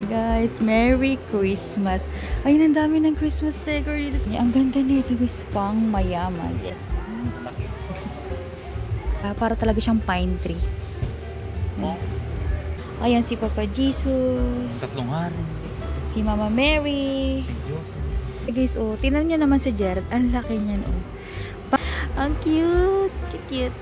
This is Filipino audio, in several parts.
Guys, Merry Christmas. Ayun, ang dami ng Christmas decor dito. Ang ganda nito guys, pang mayaman. Para talaga siyang pine tree. Ayan si Papa Jesus. Tatlong hari. Si Mama Mary. Guys, oh, tingnan niyo naman si Jared. Ang laki niyan, oh. Ang cute. Cute.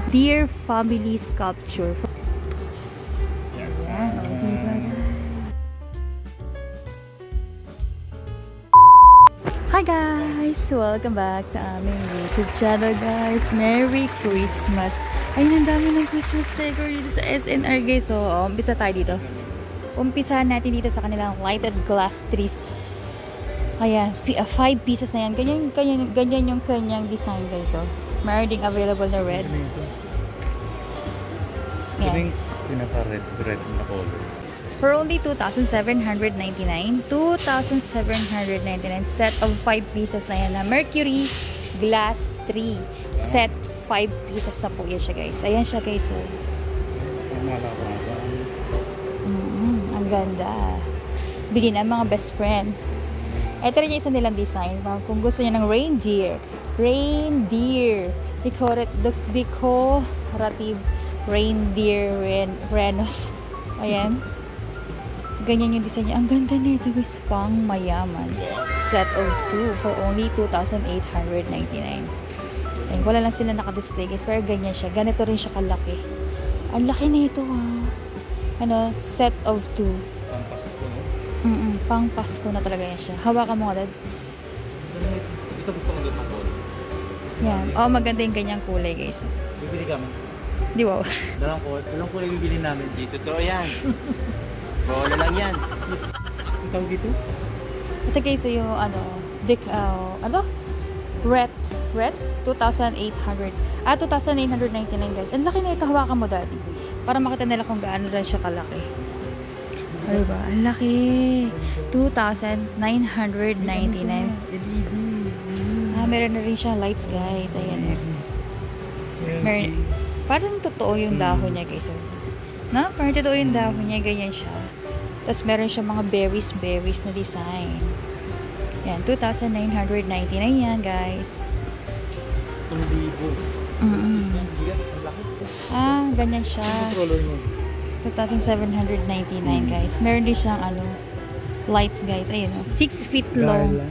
Dear Family Sculpture. Ayan, oh, diba? Hi guys! Welcome back sa aming YouTube channel guys. Merry Christmas! Ayun, ang dami ng Christmas decor dito sa SNR guys. So, umpisa tayo dito. Umpisahan natin dito sa kanilang lighted glass trees. Ayan, 5 pieces na yan. Ganyan yung kanyang design guys. So, meron ding available na red. Yan. Pinaka-red na color. For only 2,799. 2,799. Set of 5 pieces na yan na Mercury glass tree. Set 5 pieces na po yan siya guys. Ayan siya guys. So. Ang ganda. Bili na mga best friend. Ito rin yung isa nilang design. Kung gusto niya ng reindeer. Decorative reindeer renos. Ayan. Ganyan yung design niya. Ang ganda nito guys. Pang mayaman. Set of 2 for only 2,899. Ayun, wala lang sila naka-display guys. Pero ganyan siya. Ganito rin siya kalaki. Ang laki nito ha. Set of 2. Pang Pasko, no? Pang Pasko na talaga yan siya. Hawakan mo nga dad. Ito gusto ko doon ng color. Yan. Oh, maganda yung ganyang kulay guys. Bibili kami. Di wow. Dalang kulay bibili namin dito. Ito yan. Bola lang yan. Ikaw dito? Ito guys yung red 2,800. 2,899 guys. Ang laki na ito. Hawakan mo daddy. Para makita nila kung gaano rin siya kalaki. Diba? Ang laki. 2,999. Meron na rin siyang lights guys. Ayan. Parang totoo yung dahon niya guys. No? Parang totoo yung dahon niya. Ganyan siya. Tapos meron siya mga berries na design. Yan. 2,999 yan guys. 1,000. Ganyan siya. 2,799 guys. Meron din siyang lights guys. Ayun 6 feet long.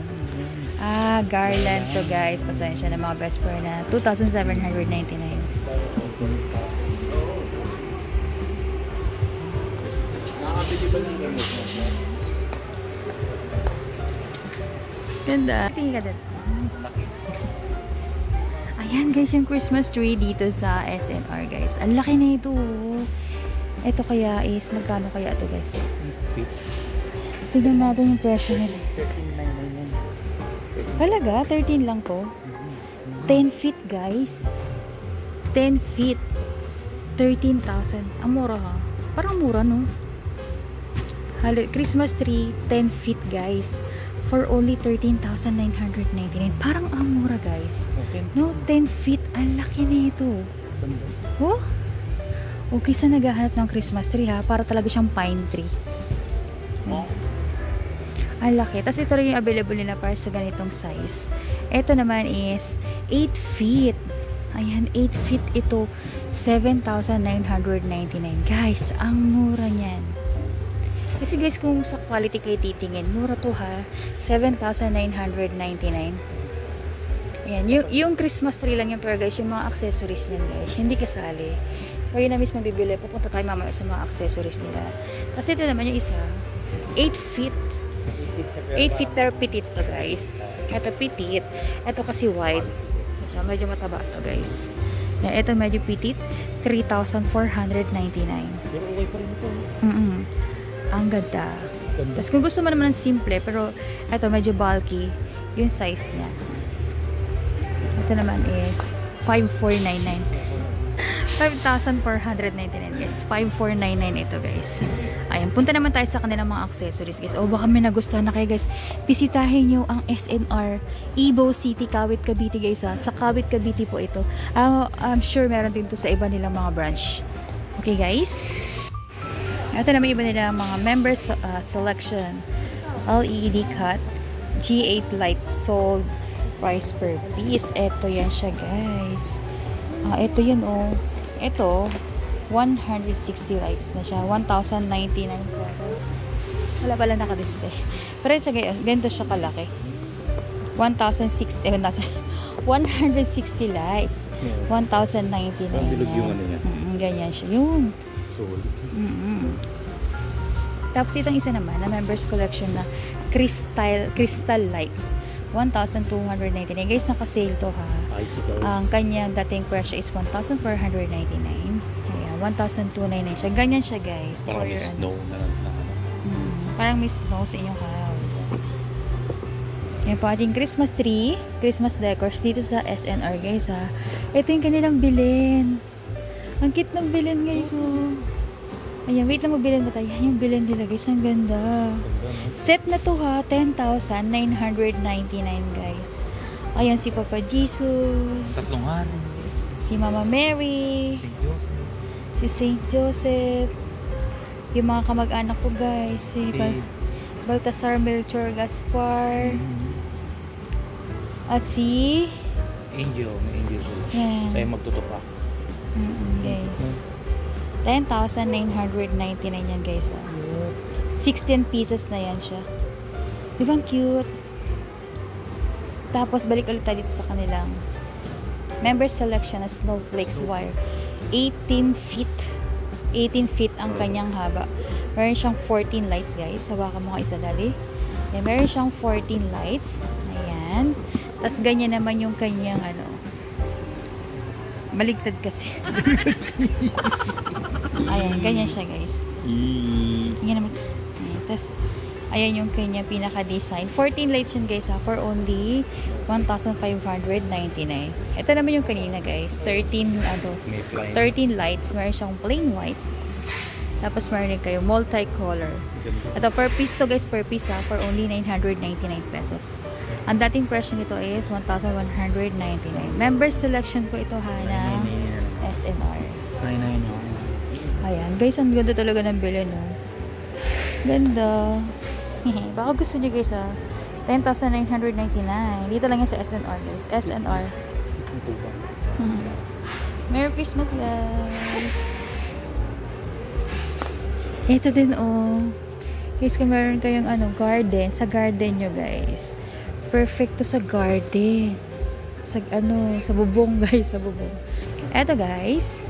Garland to guys. Pasensya na mga best friend na 2,799. Ganda. Tingin ka dito. Ayan guys, yung Christmas tree dito sa SNR guys. Ang laki na ito. Ito kaya is, magkano kaya ito guys? Tignan natin yung presyo nila. Talaga? 13 lang to? 10 feet guys. 10 feet. 13,000. Ang mura ha. Parang mura no? Christmas tree, 10 feet guys. For only 13,999. Parang ang mura guys. No, 10 feet. Ang laki na ito. Oh? Okay sa naghahanap ng Christmas tree ha. Para talaga siyang pine tree. Ang laki. Tapos ito rin yung available nila para sa ganitong size. Ito naman is 8 feet. Ayan, 8 feet ito. 7,999. Guys, ang mura niyan. Kasi guys, kung sa quality kayo titingin, mura to ha. 7,999. Ayan, yung Christmas tree lang yan, pero guys, yung mga accessories niyan guys, hindi kasali. Kayo na mismo bibili, pupunta tayo mamaya sa mga accessories nila. Kasi ito naman yung isa, 8 feet. 8 feet pero petit to guys. Ito petit. Ito kasi wide. So, medyo mataba to guys. Yan, ito medyo petit. 3,499. Pero okay pa rin ito. Ang ganda. Tapos kung gusto mo naman ng simple, pero ito medyo bulky, yung size niya. Ito naman is 5,499. 5,499 guys. 5,499 ito guys. Ayan, punta naman tayo sa kanilang mga accessories guys. O baka may nagustuhan na kayo guys. Bisitahin nyo ang SNR Ibo City, Kawit, Cavite guys ha. Sa Kawit, Cavite po ito. I'm sure meron din to sa iba nilang mga branch. Okay guys. Ito naman iba nilang mga members selection. LED cut. G8 light sold. Price per piece. Ito yan siya guys. Ito yan oh. Ito, 160 lights na siya. 1,099 wala pala naka-display. Pero ito siya, ganito siya kalaki. 1,060 lights. 1,099 yan. Ganyan siya. Yun. Tapos itong isa naman, na members collection na crystal lights. 1,299. Guys, naka-sale to ha. Ang kanyang dating presyo is 1,499. Ayan, 1,299 siya. Ganyan siya guys. Parang may snow na parang may snow sa inyong house. Yan po ating Christmas tree. Christmas decors dito sa SNR guys ha. Ito yung kanilang bilin. Ang cute ng bilin guys oh. Ayan, wait lang magbilin ba tayo? Yan yung bilin nila guys. Ang ganda. Set na to ha. 10,999 guys. Ayan si Papa Jesus. Tatlong hari. Si Mama Mary. St. Joseph. Si St. Joseph. Yung mga kamag-anak ko guys. Si Baltasar Melchor Gaspar. At si Angel. May angel sila. yan. Tayo magtutupak. Guys. 10,999 yan guys. 16 pieces na yan siya. Di ba ang cute? Tapos balik ulit tayo dito sa kanilang member selection na snowflakes wire. 18 feet. 18 feet ang kanyang haba. Meron siyang 14 lights guys. Hawakan mo ka isa dali. Yan, meron siyang 14 lights. Ayan. Tapos ganyan naman yung kanyang ano. Baligtad kasi. Ayan, ganyan siya guys. Ganyan naman. Ayan, tapos, ayan yung kanya pinaka-design. 14 lights yun guys ha, for only 1,599. Ito naman yung kanina guys. 13 lights. Meron siyang plain white. Tapos meron din kayo multicolor. Ito per piece to guys, per piece ha, for only 999 pesos. Ang dating presyo nito is 1,199. Members selection po ito ha ng SNR. 999. Ayan. Guys, ang ganda talaga ng bilhin no. Ganda. Baka gusto nyo guys ha. 10,999. Dito lang yan sa SNR guys. SNR. Merry Christmas guys. Ito din oh. Guys, kung meron kayong ano, garden, sa garden nyo guys. Perfect to sa garden. Sa ano, sa bubong guys, sa bubong. Ito guys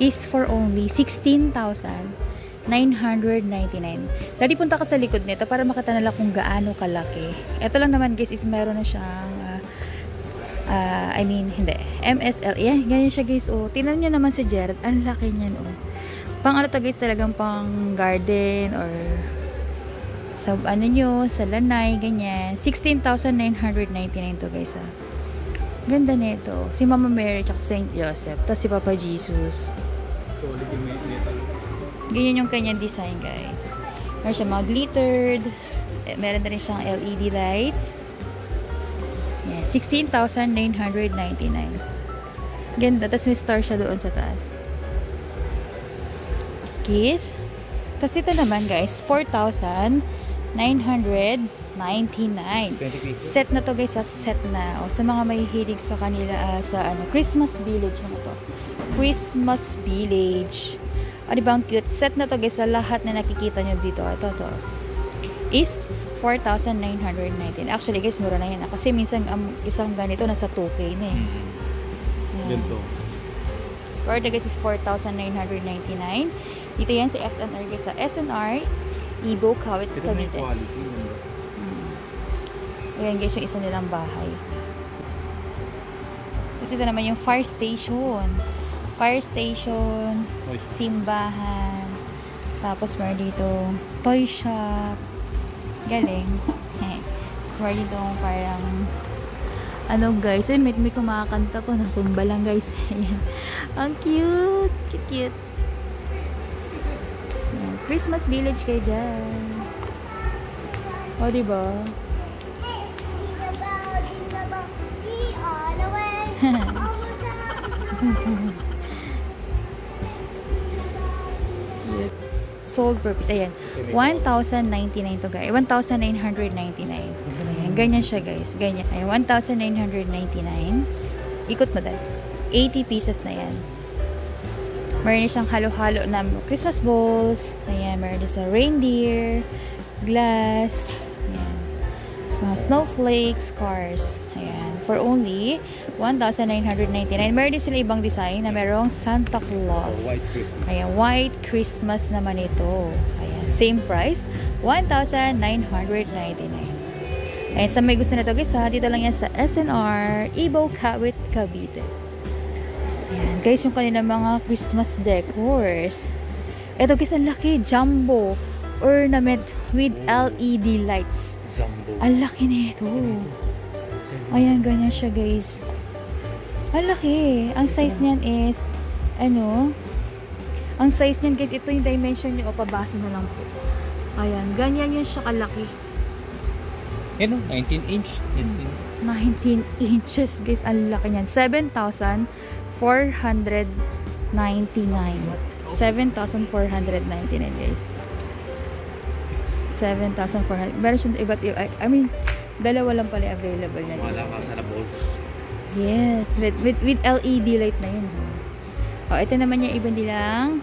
is for only 16,999. Dati punta ka sa likod nito para makita nila kung gaano kalaki. Ito lang naman guys is meron na siyang MSL. Yan, ganyan siya guys. Oh, tingnan niyo naman si Jared. Ang laki niyan oh. Pang ano to guys, talagang pang garden or sa ano nyo, sa lanay, ganyan. 16,999 to guys ha. Ganda nito. Si Mama Mary at St. Joseph. Tapos si Papa Jesus. Ganyan yung kanyang design guys. Meron siya mga glittered. Meron na rin siyang LED lights. Yeah, 16,999. Ganda. Tapos may star siya doon sa taas. Kiss. Tapos ito naman guys, 4,999. Set na to guys, set na. O, sa mga may hilig sa kanila sa ano, Christmas Village na to. Christmas Village. O, diba ang cute? Set na to guys, sa lahat na nakikita nyo dito. Ito to. Is 4,919. Actually guys, mura na yan. Kasi minsan isang ganito nasa 2K na eh. Ganito. For the guys is 4,999. Dito yan sa SNR guys. Sa SNR Ibo, Kawit, Cavite. Ito may quality. Ayan guys, yung isa nilang bahay. Tapos ito naman yung fire station. Fire station, simbahan. Tapos meron dito toy shop. Galing. Tapos meron dito parang Ano guys, ay may kumakanta po, natumba lang guys. Ayan. Ang cute, cute, cute. Ayan. Christmas village kayo dyan. O, diba? Cute. Sold purpose. Ayan. 1,099 to guys. 1,999. Ayan. Ganyan siya guys. Ganyan. Ayan. 1,999. Ikot mo dahil. 80 pieces na yan. Meron siyang halo-halo na Christmas balls. Ayan. Meron din sa reindeer. Glass. Ayan. Mga snowflakes. Cars. Ayan. For only 1,999. Meron din sila ibang design na merong Santa Claus. White Christmas. Ayan, white Christmas naman ito. Ayan, same price, 1,999. Ayan, sa may gusto na ito guys, dito lang yan sa SNR, Ibo, Kawit, Cavite. Ayan, guys, yung kanilang mga Christmas decors. Ito guys, ang laki, jumbo ornament with LED lights. Jumbo. Ang laki nito. Ayan, ganyan siya guys. Ang laki. Ang size niyan is, ano, ang size niyan guys, ito yung dimension niyo, o pabasa na lang po. Ayan, ganyan yun siya kalaki. Ano? 19 inch? 19 inches guys, ang laki niyan. 7,499. 7,499 guys. 7,400. Meron siya iba't iba. I mean, dalawa lang pala available na. Wala ka sa balls. Yes, with LED light na yun. Oh, ito naman yung ibang nilang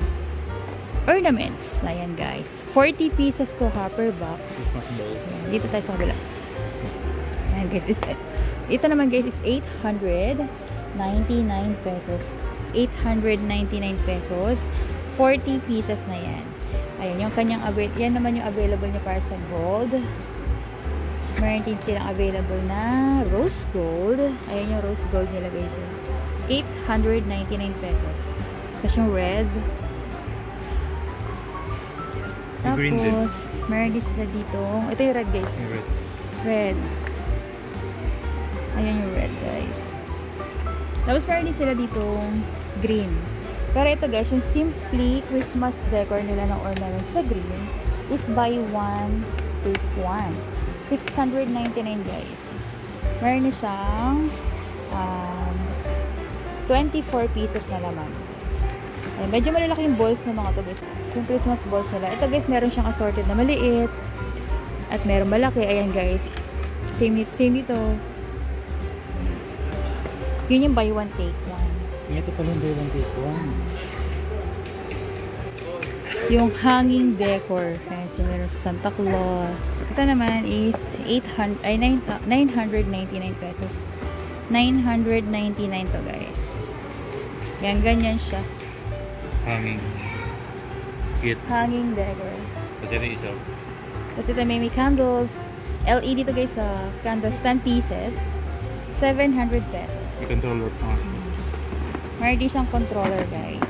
ornaments. Ayan guys. 40 pieces to per box. Christmas balls. Ayan, dito tayo sa kabila. Ayan guys. Ito naman guys is 899 pesos. 899 pesos. 40 pieces na yan. Ayan, yung kanyang yan naman yung available niya para sa gold. Meron din silang available na rose gold. Ayan yung rose gold nila guys. 899 pesos. Tapos yung red. Tapos, meron din sila dito. Ito yung red guys. Red. Ayan yung red guys. Tapos meron din sila dito green. Pero ito guys, yung simply Christmas decor nila ng ornaments sa green is buy one, take one. 699 guys. Meron na siyang 24 pieces na laman. Ayan, medyo malalaki yung balls ng mga to guys. Yung Christmas balls nila. Ito guys, meron siyang assorted na maliit. At meron malaki. Ayan guys. Same dito. Yun yung buy one, take one. Ito pala yung buy one, take one. Yung hanging decor. Ayan, so meron sa Santa Claus. Ito naman is 999 pesos. 999 to guys. Yan, ganyan siya. Hanging. Cute. Hanging decor. Kasi ito isa. Tapos ito may candles. LED to guys sa candles. 10 pieces. 700 pesos. May controller pa. Meron din siyang controller guys.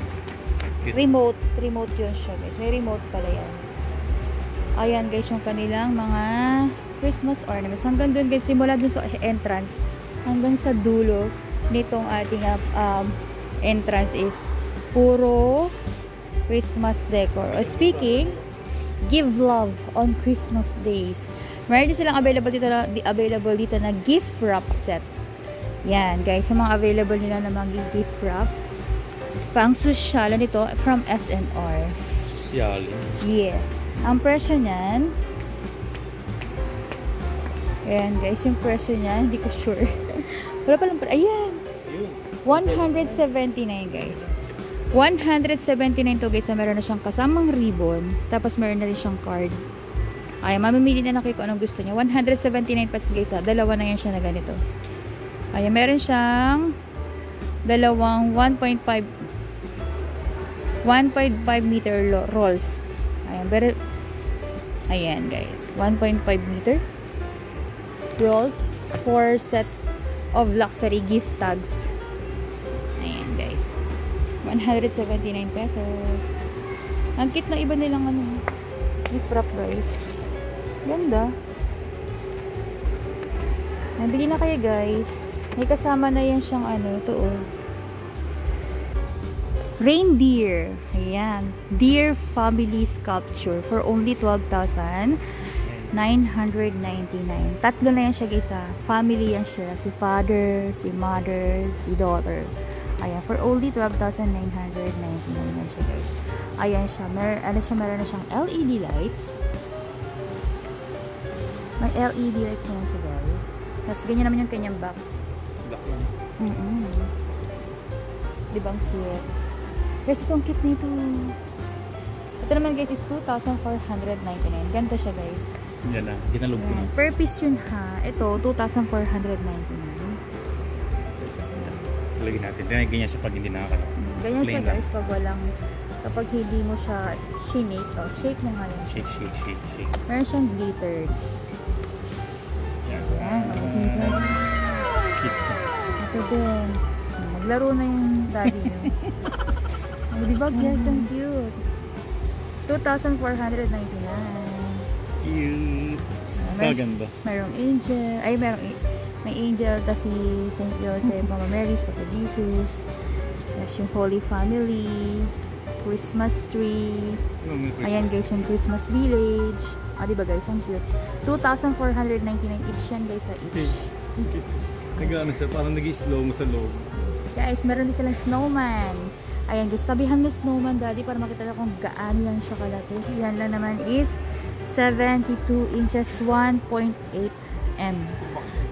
Remote yun siya guys. May remote pala yan. Ayan guys yung kanilang mga Christmas ornaments. Hanggang dun guys, simula dun sa entrance hanggang sa dulo nitong ating entrance is puro Christmas decor. Speaking, give love on Christmas days. Meron din silang available dito na gift wrap set. Yan guys, yung mga available nila na mga gift wrap. Pang social nito from SNR. Social. Yes. Ang presyo niyan, ayan guys, yung presyo niyan, hindi ko sure. Wala palang ayan. 179 guys. 179 to guys, na meron na siyang kasamang ribbon. Tapos meron na rin siyang card. Ay, mamimili na kayo kung anong gusto niya. 179 pesos guys. Dalawa na yan siya na ganito. Ay, meron siyang dalawang 1.5 meter rolls. Ayan guys, 1.5 meter rolls, 4 sets of luxury gift tags. Ayan guys, 179 pesos. Ang cute na iba nilang gift wrap guys. Ganda. Nabili na kayo guys. May kasama na yan siyang ano, ito oh. Reindeer. Ayan. Deer Family Sculpture for only 12,999. Tatlo na yan siya guys ha. Family yan siya. Si father, si mother, si daughter. Ayan. For only 12,999 yan siya guys. Ayan siya. Meron na siyang LED lights. May LED lights na yan siya guys. Tapos ganyan naman yung kanyang box. Black lang. Diba ang cute? Guys, itong cute nito. Ito naman guys is 2,499. Ganito siya guys. Yan na. Ginalog ko na. Per piece yun ha. Ito, 2,499. Lagyan natin. Ganyan siya pag hindi nakakala. Ganyan siya Plain guys pag walang, kapag hindi mo siya shake. Oh, shake mo nga yan. Shake. Meron siyang glittered. Yan. Yan. Cute. Ito din. Maglaro na yung daddy nyo. Oh, diba guys, ang cute. 2,499. Cute. Maganda. Merong angel. Ay, may angel. Tas si St. Joseph, Mama Mary, Papa Jesus. Tapos yung Holy Family. Christmas tree. Ayan guys, yung Christmas village. Ah, diba guys, ang cute. 2,499 each yan guys sa each. Nag-ano siya, parang nag-slow mo sa loob. Guys, meron din silang snowman. Ayan guys, tabihan mo snowman daddy para makita na kung gaano lang siya kalaki. Yan lang naman is 72 inches, 1.8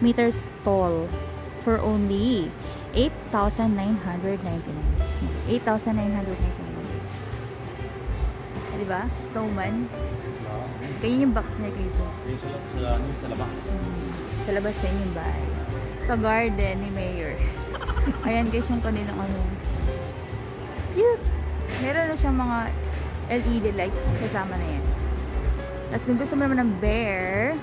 meters tall for only 8,999. 8,999. Diba? Snowman. Ganyan yung box niya guys. Yung sa labas. Sa labas sa inyong bahay. Sa garden ni Mayor. Ayan guys yung kanilang ano. Cute! Meron na siyang mga LED lights kasama na yan. Tapos kung gusto mo naman ng bear,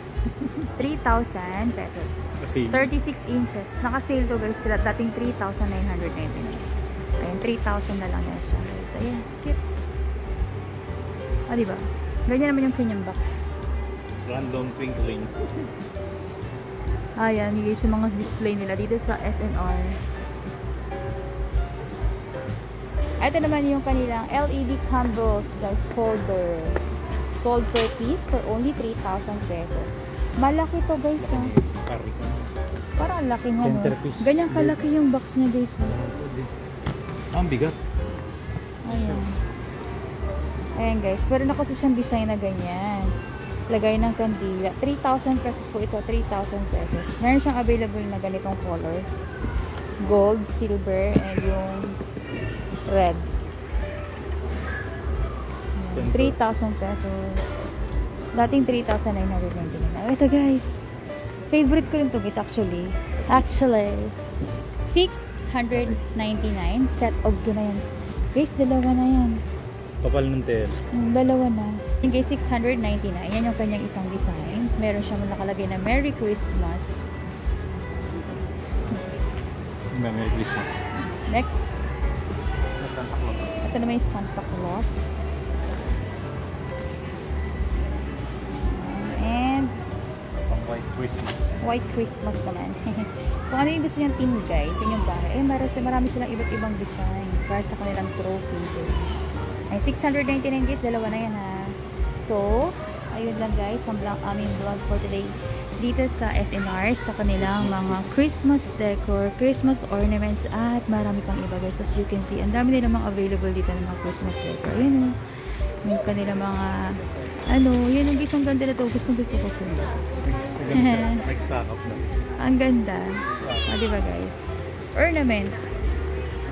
3,000 pesos. Kasi 36 inches. Naka-sale to guys. Dating 3,999. Ayan, 3,000 na lang yan siya. So, ayan. Cute. Ah, diba? Ganyan naman yung kanyang box. random twinkling. Ayan, yung sa mga display nila dito sa SNR. Ito naman yung kanilang LED candles, guys, holder. Sold per piece for only 3,000 pesos. Malaki to, guys, ha? Parang ang laki nga, no? Centerpiece. Ganyan kalaki yung box niya, guys. Ang bigat. Ayan. Ayan, guys. Pero na kasi siyang design na ganyan. Lagay ng kandila. 3,000 pesos po ito. 3,000 pesos. Meron siyang available na ganitong color. Gold, silver, and yung red. 3,000 pesos. Dating 3,999. Ito, guys. Favorite ko rin to, guys, actually. 699 set of na yan. Guys, dalawa na yan. Kapal ng tel. Dalawa na. Yung guys, 699. Yan yung kanyang isang design. Meron siyang nakalagay na Merry Christmas. Merry Christmas. Next. Ito naman yung Santa Claus. And White Christmas. White Christmas naman. Kung ano yung gusto niyang team, guys, sa inyong bahay, marami silang iba't ibang design para sa kanilang trophy. Ay, 699 guys, dalawa na yan, ha. So, ayun lang guys, ang aming vlog for today dito sa SNR, sa kanilang mga Christmas decor, Christmas ornaments, at marami pang iba, guys. As you can see, ang dami nila mga available dito ng mga Christmas decor. Ayun, yung kanilang mga yun yung guys, ang ganda na to. Gustong gusto ko po. Next stock up na. Ang ganda. Diba guys? Ornaments.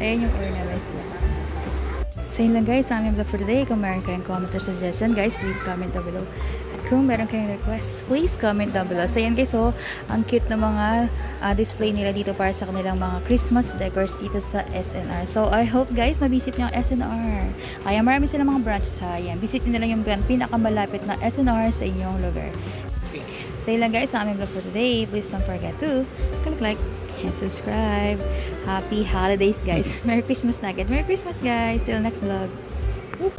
Ayan yung ornaments na. So yun lang guys, sa aming vlog for today. Kung meron kayong comment or suggestion, guys, please comment down below. At kung meron kayong requests, please comment down below. So yan guys, ang cute na mga display nila dito para sa kanilang mga Christmas decors dito sa SNR. So I hope guys, mabisit nyo ang SNR. Kaya marami silang mga branches, ha. Yan, visit nyo na lang yung pinakamalapit na SNR sa inyong lugar. So yun lang guys, sa aming vlog for today. Please don't forget to click like and subscribe. Happy holidays guys. Merry Christmas na agad. Merry Christmas guys. Till next vlog. Woo!